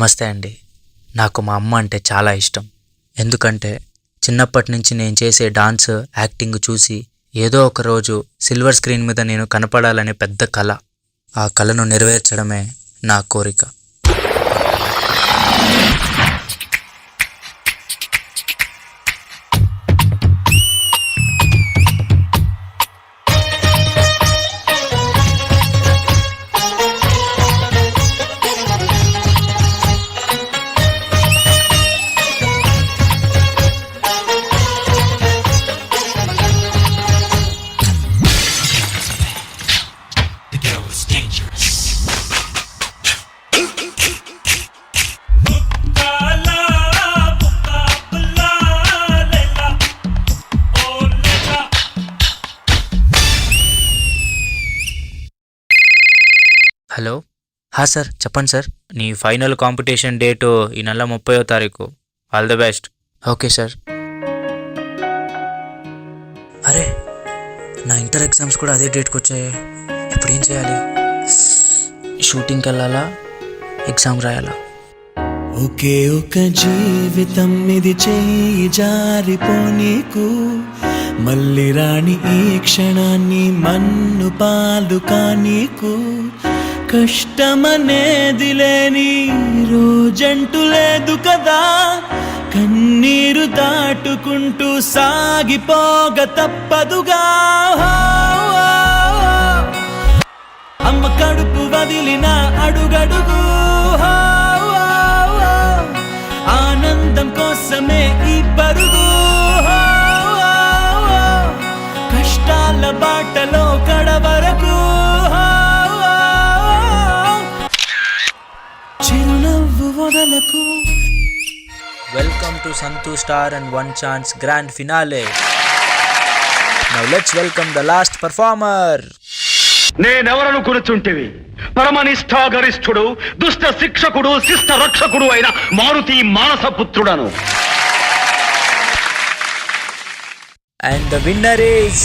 నమస్తే అండి. నాకు మా అమ్మ అంటే చాలా ఇష్టం. ఎందుకంటే చిన్నప్పటి నుంచి నేను చేసే డాన్స్, యాక్టింగ్ చూసి ఏదో ఒక రోజు సిల్వర్ స్క్రీన్ మీద నేను కనపడాలనే పెద్ద కల. ఆ కలను నెరవేర్చడమే నా కోరిక. హలో. సార్ చెప్పండి సార్. నీ ఫైనల్ కాంపిటీషన్ డేటు ఈ నెల 30వ తారీఖు. All the best. Okay sir. అరే, నా ఇంటర్ ఎగ్జామ్స్ కూడా అదే డేట్కి వచ్చాయి. ఇప్పుడు ఏం చేయాలి? షూటింగ్కి వెళ్ళాలా, ఎగ్జామ్ రాయాలా? ఒకే ఒక జీవితం ఇది, చెయ్యి జారిపోనీకు, మళ్ళీ రాణి ఈ క్షణాన్ని మన్ను పాలు కానీకు. కష్టమనేది లేని రోజంటూ లేదు కదా, కన్నీరు దాటుకుంటూ సాగిపోగ తప్పదుగా. అమ్మ కడుపు వదిలిన అడుగడుగు ఆనందం కోసమే ఈ పరుగు. కష్టాల బాటలో కడవరకు చిరునవ్వు వదలకు. Welcome to Santu Star and One Chance Grand Finale. Now let's welcome the last performer. నేనెవరను కూర్చుంటివి? పరమనిష్ఠాగరిష్ఠుడు, దుష్ట శిక్షకుడు, శిష్ట రక్షకుడు అయిన Maruti మానసపుత్రుడను. And the winner is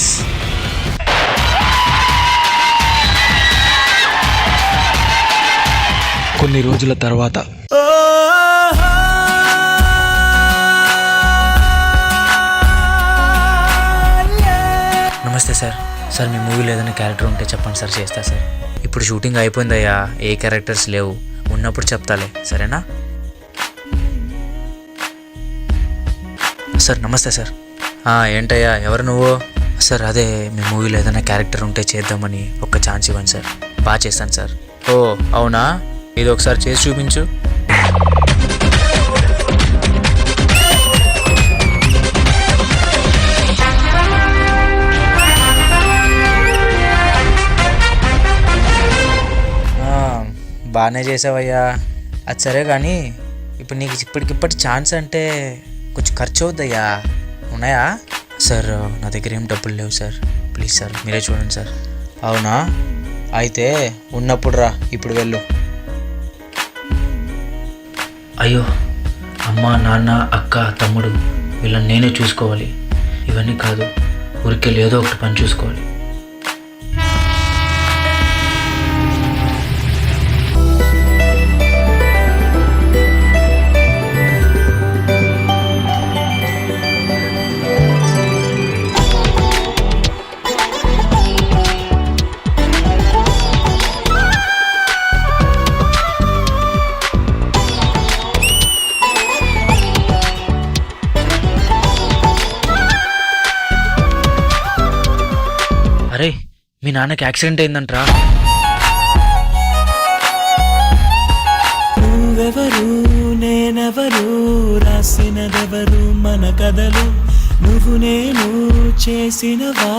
కొన్ని రోజుల తర్వాత నమస్తే సార్. సార్ మీ మూవీలో ఏదైనా క్యారెక్టర్ ఉంటే చెప్పండి సార్, చేస్తా సార్. ఇప్పుడు షూటింగ్ అయిపోయిందయ్యా, ఏ క్యారెక్టర్స్ లేవు. ఉన్నప్పుడు చెప్తాలే, సరేనా? సార్ నమస్తే సార్. ఏంటయ్యా, ఎవరు నువ్వు? సార్ అదే మీ మూవీలో ఏదైనా క్యారెక్టర్ ఉంటే చేద్దామని ఒక్క ఛాన్స్ ఇవ్వండి సార్. బాగా చేస్తాను సార్. ఓ అవునా, ఇది ఒకసారి చేసి చూపించు. బాగానే చేసావయ్యా. అది సరే కానీ ఇప్పుడు నీకు ఇప్పటికిప్పటి ఛాన్స్ అంటే కొంచెం ఖర్చు అవుద్దయ్యా. ఉన్నాయా? సార్ నా దగ్గర ఏం డబ్బులు లేవు సార్. ప్లీజ్ సార్ మీరే చూడండి సార్. అవునా, అయితే ఉన్నప్పుడు రా, ఇప్పుడు వెళ్ళు. అయ్యో, అమ్మ, నాన్న, అక్క, తమ్ముడు వీళ్ళని నేనే చూసుకోవాలి. ఇవన్నీ కాదు, ఊరికెళ్ళి ఏదో ఒకటి పని చూసుకోవాలి. అరే, మీ నాన్నకి యాక్సిడెంట్ అయిందంట్రా. నువ్వెవరు నేనెవరు, రాసినదెవరు మన కథలు, నువ్వు నేను చేసినవా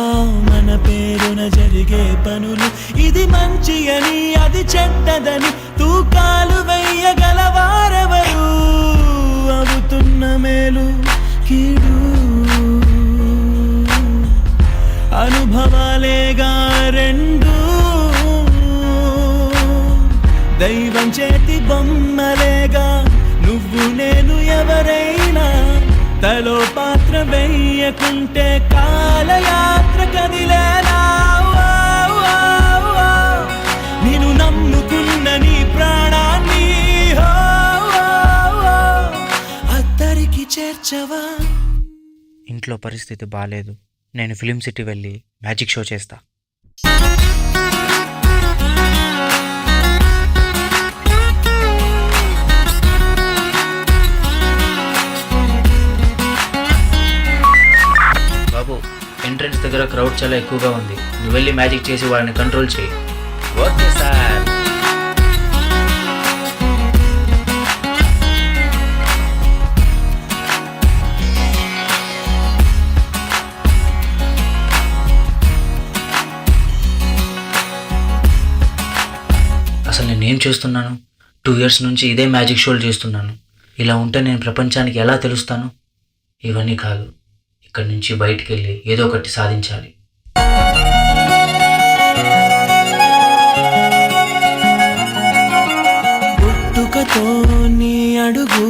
మన పేరున జరిగే పనులు. ఇది మంచి అని అది చెడ్డదని తూకాలు వెయ్యగలవారెవరు, అవుతున్న మేలు కీడు అనుభవాలేగా రెండు, దైవం చేతి బొమ్మలేగా నువ్వు నేను. ఎవరైనా తలో పాత్ర వెయ్యకుంటే కాలయాత్ర కదిలేలా. నిన్ను నమ్ముకున్న నీ ప్రాణాన్ని దారికి చేర్చవా. ఇంట్లో పరిస్థితి బాగాలేదు, నేను ఫిలిం సిటీ వెళ్ళి మ్యాజిక్ షో చేస్తా. బాబు, ఎంట్రన్స్ దగ్గర క్రౌడ్ చాలా ఎక్కువగా ఉంది, నువ్వు వెళ్ళి మ్యాజిక్ చేసి వాళ్ళని కంట్రోల్ చేయి. Okay sir. అసలు నేనేం చేస్తున్నాను? 2 years నుంచి ఇదే మ్యాజిక్ షోలు చేస్తున్నాను. ఇలా ఉంటే నేను ప్రపంచానికి ఎలా తెలుస్తాను? ఇవన్నీ కాదు, ఇక్కడి నుంచి బయటికి వెళ్ళి ఏదో ఒకటి సాధించాలి. పుట్టుకతో నీ అడుగు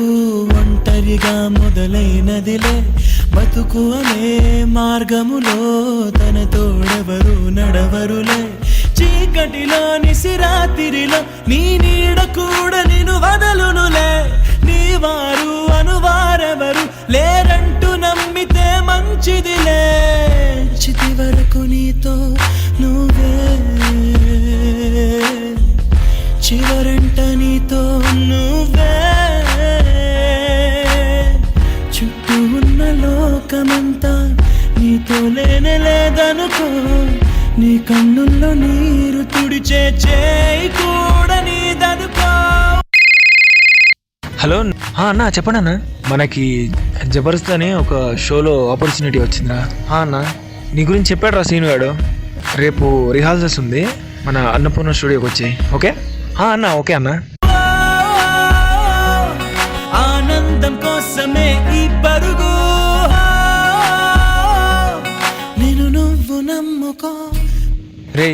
ఒంటరిగా మొదలైనదిలే, బతుకు అనే మార్గములో తన తోడెవరు నడవరులే. చీకటిలో నిసిరాతిరిలో నీ నీడ కూడా నిన్ను వదలునులే. నీ వారు అనువారెవరు లేరంటూ నమ్మితే మంచిదిలే. చితి వరకు నీతో నువ్వే, చివరంట నీతో నువ్వే. చుట్టూ ఉన్న లోకమంతా నీతో లేదనుకో. నీ కన్నుల్లో నీరు తుడిచే చేయి కూడా నీదనుకో. హలో అన్న, చెప్పండి అన్న. మనకి జబర్దస్త్ అనే ఒక షోలో ఆపర్చునిటీ వచ్చిందిరా. అన్న, నీ గురించి చెప్పాడు రా సీను గాడు. రేపు రిహార్సల్స్ ఉంది, మన అన్నపూర్ణ స్టూడియోకి వచ్చి. ఓకే అన్న. ఓకే అన్న. ఆనందం కోసమే ఈ పరుగు, నేను నువ్వు నమ్ముకో. రే,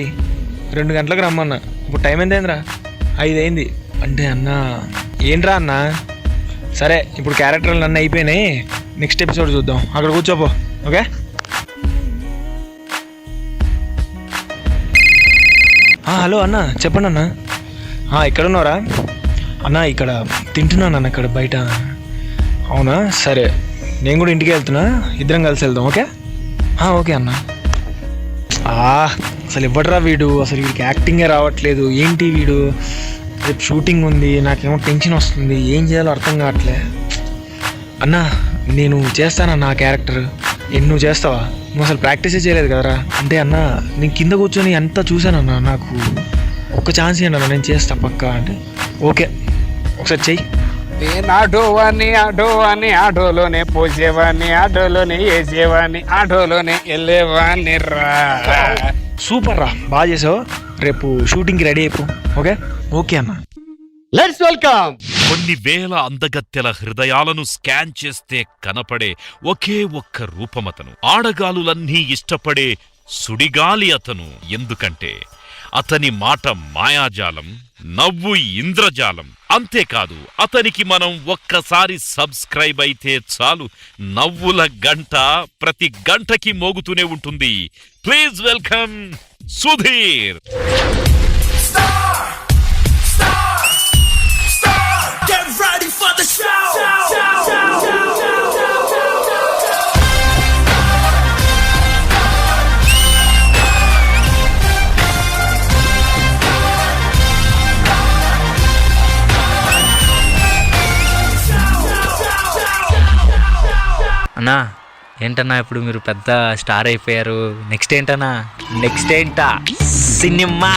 2 గంటలకు రమ్మన్నా. ఇప్పుడు టైం ఎంతైందిరా? 5 అయింది. అంటే అన్న ఏంట్రా అన్న? సరే, ఇప్పుడు క్యారెక్టర్లు అన్నీ అయిపోయినాయి, నెక్స్ట్ ఎపిసోడ్ చూద్దాం. అక్కడ కూర్చోపో. ఓకే. హలో అన్న, చెప్పండి అన్న. ఎక్కడున్నారా అన్న? ఇక్కడ తింటున్నాను అన్న, ఇక్కడ బయట. అవునా, సరే, నేను కూడా ఇంటికి వెళ్తున్నా, ఇద్దరం కలిసి వెళ్దాం. ఓకే. ఓకే అన్న. అసలు ఇవ్వడరా వీడు, అసలు వీడికి యాక్టింగే రావట్లేదు. ఏంటి వీడు? రేపు షూటింగ్ ఉంది, నాకేమో టెన్షన్ వస్తుంది, ఏం చేయాలో అర్థం కావట్లే. అన్నా, నేను చేస్తానన్నా ఆ క్యారెక్టర్. నువ్వు చేస్తావా? నువ్వు అసలు ప్రాక్టీసే చేయలేదు కదరా. అంటే అన్న, నేను కింద కూర్చొని అంతా చూశానన్నా, నాకు ఒక్క ఛాన్స్ ఇవ్వండి అన్న, నేను చేస్తా పక్కా. అంటే ఓకే, ఒకసారి చెయ్యి. నేను ఆటోవాన్ని ఆటోలోనే పోసేవాడిని, ఆటోలోనే వేసేవాడిని, ఆటోలోనే వెళ్ళేవాడిని రా. సూపర్ రా, బాగా చేసావు. రేపు షూటింగ్కి రెడీ అయిపో. ఓకే. ఓకే అన్న. Let's welcome. కొన్ని వేల అందగత్తెల హృదయాలను స్కాన్ చేస్తే కనపడే ఒకే ఒక్క రూపమతను. ఆడగాలులన్నీ ఇష్టపడే సుడిగాలి అతను. ఎందుకంటే అతని మాట మాయాజాలం, నవ్వు ఇంద్రజాలం. అంతేకాదు, అతనికి మనం ఒక్కసారి సబ్స్క్రైబ్ అయితే చాలు, నవ్వుల గంట ప్రతి గంటకి మోగుతూనే ఉంటుంది. Please welcome Sudheer. Get ready for the show. అన్నా, ఏంటన్నా ఇప్పుడు మీరు పెద్ద స్టార్ అయిపోయారు, నెక్స్ట్ ఏంటన్నా? నెక్స్ట్ ఏంటా? సినిమా.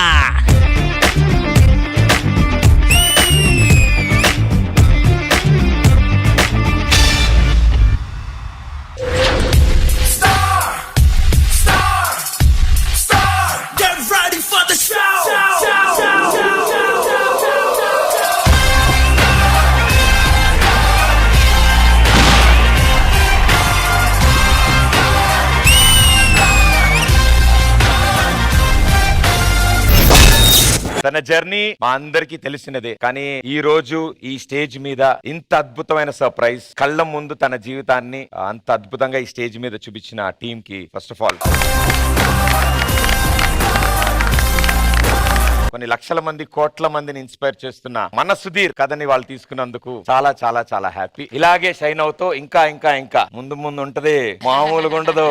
తన జర్నీ మా అందరికీ తెలిసినదే, కానీ ఈ రోజు ఈ స్టేజ్ మీద ఇంత అద్భుతమైన సర్ప్రైజ్, కళ్ళ ముందు తన జీవితాన్ని అంత అద్భుతంగా ఈ స్టేజ్ మీద చూపించిన ఆ టీమ్ కి ఫస్ట్ ఆఫ్ ఆల్ కొన్ని లక్షల మంది కోట్ల మందిని ఇన్స్పైర్ చేస్తున్న మన సుధీర్ కథని వాళ్ళు తీసుకున్నందుకు చాలా చాలా చాలా హ్యాపీ. ఇలాగే షైన్ అవుతూ ఇంకా ఇంకా ఇంకా ముందు ముందు ఉంటది, మామూలుగా ఉండదు.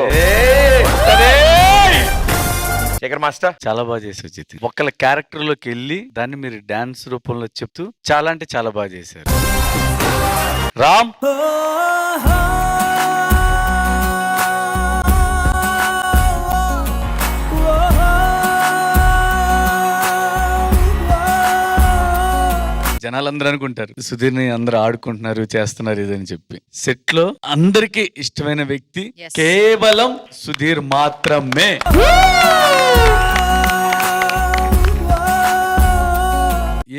శేఖర్ మాస్టర్ చాలా బాగా చేశారు జితి. ఒకళ్ళ క్యారెక్టర్ లోకి వెళ్ళి దాన్ని మీరు డాన్స్ రూపంలో చెప్తూ చాలా అంటే చాలా బాగా చేశారు. రామ్ జనాలందరూ అనుకుంటారు సుధీర్ని అందరూ ఆడుకుంటున్నారు చేస్తున్నారు ఇదని చెప్పి. సెట్ లో అందరికి ఇష్టమైన వ్యక్తి కేవలం సుధీర్ మాత్రమే.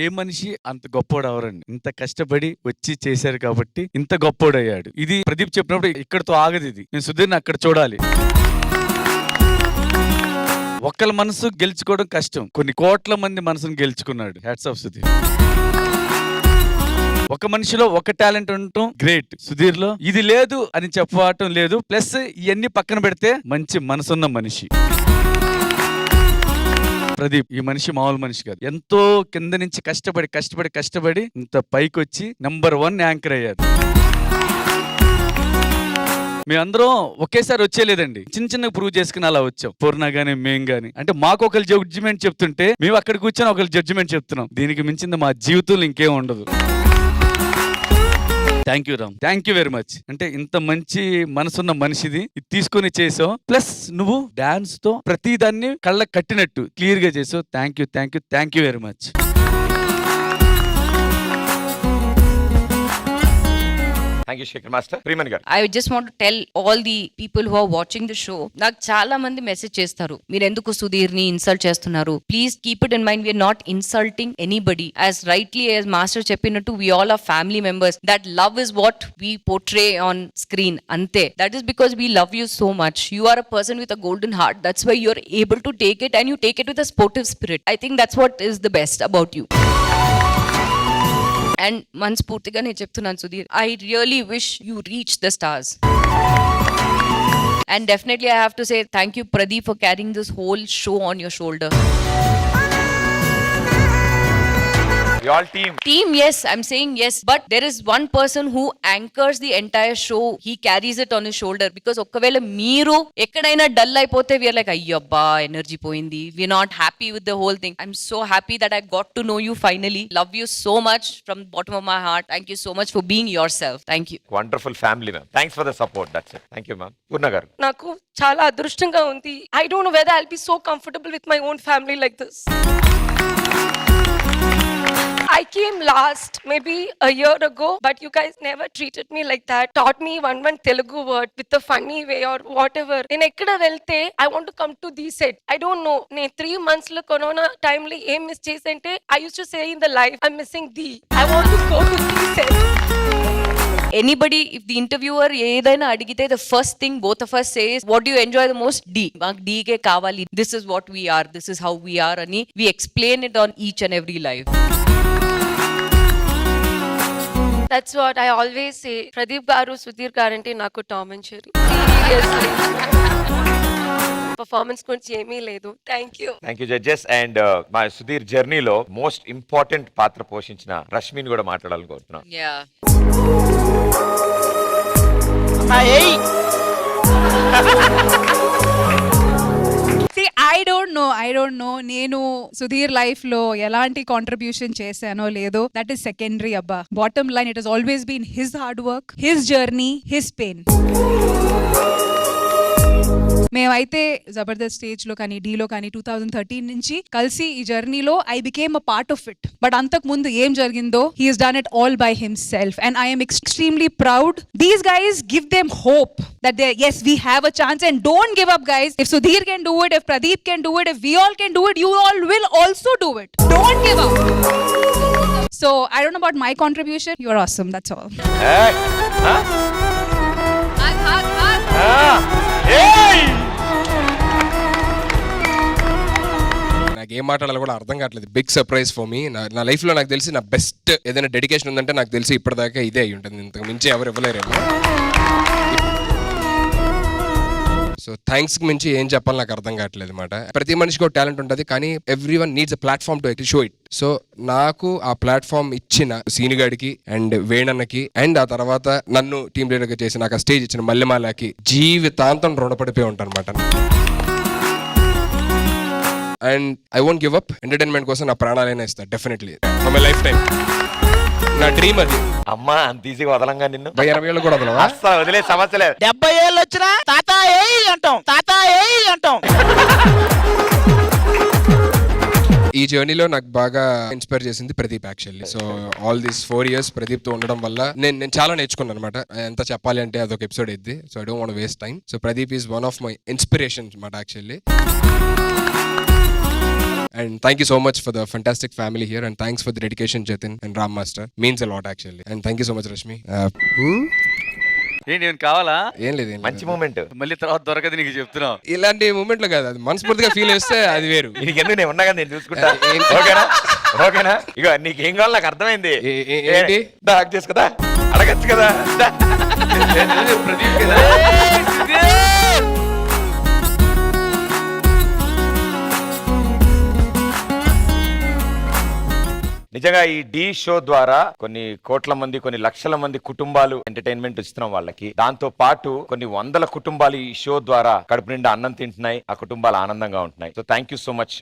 ఏ మనిషి అంత గొప్పోడు అవరండి. ఇంత కష్టపడి వచ్చి చేశారు కాబట్టి ఇంత గొప్పోడు అయ్యాడు. ఇది ప్రదీప్ చెప్పినప్పుడు ఇక్కడతో ఆగదు. ఇది నేను సుధీర్ని అక్కడ చూడాలి. ఒకళ్ళ మనసు గెలుచుకోవడం కష్టం, కొన్ని కోట్ల మంది మనసును గెలుచుకున్నాడు. Hats off Sudheer. ఒక మనిషిలో ఒక టాలెంట్ ఉండటం గ్రేట్. సుధీర్ లో ఇది లేదు అని చెప్పటం లేదు. ప్లస్ ఇవన్నీ పక్కన పెడితే మంచి మనసున్న మనిషి ప్రదీప్. ఈ మనిషి మామూలు మనిషి కాదు. ఎంతో కింద నుంచి కష్టపడి ఇంత పైకి వచ్చి #1 యాంకర్ అయ్యారు. మేమందరం ఒకేసారి వచ్చేలేదండి, చిన్న ప్రూవ్ చేసుకుని అలా వచ్చాం. పూర్ణ గానీ మేం గానీ అంటే మాకు ఒకరు జడ్జిమెంట్ చెప్తుంటే మేము అక్కడ కూర్చొని ఒకరు జడ్జిమెంట్ చెప్తున్నాం. దీనికి మించింది మా జీవితంలో ఇంకేం ఉండదు. Thank you Ram, thank you very much. అంటే ఇంత మంచి మనసున్న మనిషిది ఇది తీసుకుని చేసావు. ప్లస్ నువ్వు డాన్స్ తో ప్రతి దాన్ని కళ్ళ కట్టినట్టు క్లియర్ గా చేసావు. Thank you very much. Thank you Shekhar master. Priyamani గారు, I just want to tell all the people who are watching the show, నాకు చాలా మంది మెసేజ్ చేస్తారు, మీరు ఎందుకు సుధీర్ ని ఇన్సల్ట్ చేస్తున్నారు. Please keep it in mind, we are not insulting anybody. As rightly as master చెప్పినట్టు we all are family members. That love is what we portray on screen. అంతే. That is because we love you so much. You are a person with a golden heart. That's why you are able to take it, and you take it with a sportive spirit. I think that's what is the best about you. And మనస్ఫూర్తిగా నేను చెప్తున్నాను Sudheer, I really wish you reach the stars. And definitely I have to say thank you Pradeep for carrying this whole show on your shoulder. you all team, yes, I'm saying yes, but there is one person who anchors the entire show. He carries it on his shoulder, because ఒక్కవేళ మీరు ఎక్కడైనా dull అయిపోతే we are like అయ్యబ్బా energy పోయింది, we are not happy with the whole thing. I'm so happy that I got to know you finally. Love you so much from the bottom of my heart. Thank you so much for being yourself. Thank you. wonderful family ma'am. Thanks for the support. That's it. Thank you ma'am. పూర్ణ గారు, నాకు చాలా అదృష్టంగా ఉంది. I don't know whether I'll be so comfortable with my own family like this. I came last maybe a year ago, but you guys never treated me like that. Taught me one Telugu word with a funny way or whatever. నేను ఎక్కడ వెళ్తే I want to come to the set. I don't know. నేను 3 months లో corona time లో ఏం miss చేసంటే I used to say in the life, I'm missing the. I want to go to the set. Anybody, if the interviewer ఏదైనా అడిగితే the first thing both of us say is, what do you enjoy the most? D. మాకు D కే కావాలి. This is what we are. This is how we are అని we explain it on each and every live. That's what I always say. Pradeep garu, Sudhir garante naku Tom and Jerry. Performance గురించి ఏమీ లేదు. Thank you judges. And మా సుధీర్ జర్నీలో most important పాత్ర పోషించిన రష్మిని కూడా మాట్లాడాలని కోరుతున్నాను. Yeah. See, I don't know నేను సుధీర్ లైఫ్ లో ఎలాంటి కాంట్రిబ్యూషన్ చేశానో లేదో, దట్ ఈస్ సెకండరీ అబ్బా. Bottom line, it has always been his hard work, his journey, his pain. మేమైతే జబర్దస్త్ స్టేజ్ లో కానీ డీలో కానీ 2013 నుంచి కలిసి ఈ జర్నీలో I became a part of it. But అంతకు ముందు ఏం జరిగిందో he has done it all by himself, and I'm extremely proud. These guys give them hope that yes, we have a chance, and don't give up guys. If Sudhir can do it, if Pradeep can do it, if we all can do it, you all will also do it. Don't give up. So I don't know about my contribution. You're awesome, that's all. Hey! Huh? Hey! నాకు ఏం మాట్లాడాలో కూడా అర్థం కావట్లేదు. Big surprise for me. నా లైఫ్లో నాకు తెలిసి నా బెస్ట్ ఏదైనా డెడికేషన్ ఉందంటే నాకు తెలిసి ఇప్పటిదాకా ఇదే అయి ఉంటుంది. ఇంతకు మించి ఎవరు ఇవ్వలేరేమో. సో థ్యాంక్స్ మించి ఏం చెప్పాలి నాకు అర్థం కావట్లేదు అనమాట. ప్రతి మనిషికి ఒక టాలెంట్ ఉంటుంది, కానీ every one needs a platform to show it. So నాకు ఆ ప్లాట్ఫామ్ ఇచ్చిన సీనుగాడికి అండ్ వేణన్నకి అండ్ ఆ తర్వాత నన్ను టీమ్ లీడర్ గా చేసి నాకు ఆ స్టేజ్ ఇచ్చిన మల్లెమాలకి జీవితాంతం రుణపడిపోయి ఉంటాను అనమాట. And I won't give up. Entertainment కోసం నా ప్రాణాలైనా ఇస్తా definitely for my life time. నా డ్రీమ్ అది. అమ్మా అంత ఈజీగా వదలంగా నిన్ను 20 ఏళ్ళు కూడా వదలవా? అస్సలు వదిలే సమస్య లేదు. 70 ఏళ్ళు వచ్చినా తాత అంటాం, తాత అంటాం. ఈ జర్నీలో నాకు బాగా ఇన్స్పైర్ చేసింది Pradeep actually. So all these 4 years Pradeep తో ఉండడం వల్ల నేను చాలా నేర్చుకున్నాను అనమాట. ఎంత చెప్పాలి అంటే అదొక ఎపిసోడ్ ఇద్ది. So I don't want waste time. So Pradeep is one of my inspirations అనమాట actually. And thank you so much for the fantastic family here, and thanks for the dedication, Jatin and Ram Master. Means a lot actually. And thank you so much, Rashmi. ఏంటి ఏమైనా కావాలా? ఏం లేదు మంచి moment. మళ్ళీ తర్వాత దొరకదు నీకు చెప్తున్నా. ఇలాంటి మూమెంట్ లో కాదు, అది మనస్ఫూర్తిగా ఫీల్ చేస్తే అది వేరు. నీకు ఎందుకు నేను ఉన్నా కదా, నేను చూసుకుంటా. ఓకేనా ఓకేనా? ఇక నీకేం కావాలి నాకు అర్థమైంది. ఏంటి? డాక్ చేసు కదా, అడగచ్చు కదా. ప్రదీప్ కదా. నిజంగా ఈ డి షో ద్వారా కొన్ని కోట్ల మంది, కొన్ని లక్షల మంది కుటుంబాలు ఎంటర్టైన్మెంట్ ఇస్తున్నాం వాళ్ళకి. దాంతో పాటు కొన్ని వందల కుటుంబాలు ఈ షో ద్వారా కడుపు నిండా అన్నం తింటున్నాయి, ఆ కుటుంబాలు ఆనందంగా ఉంటున్నాయి. So thank you so much.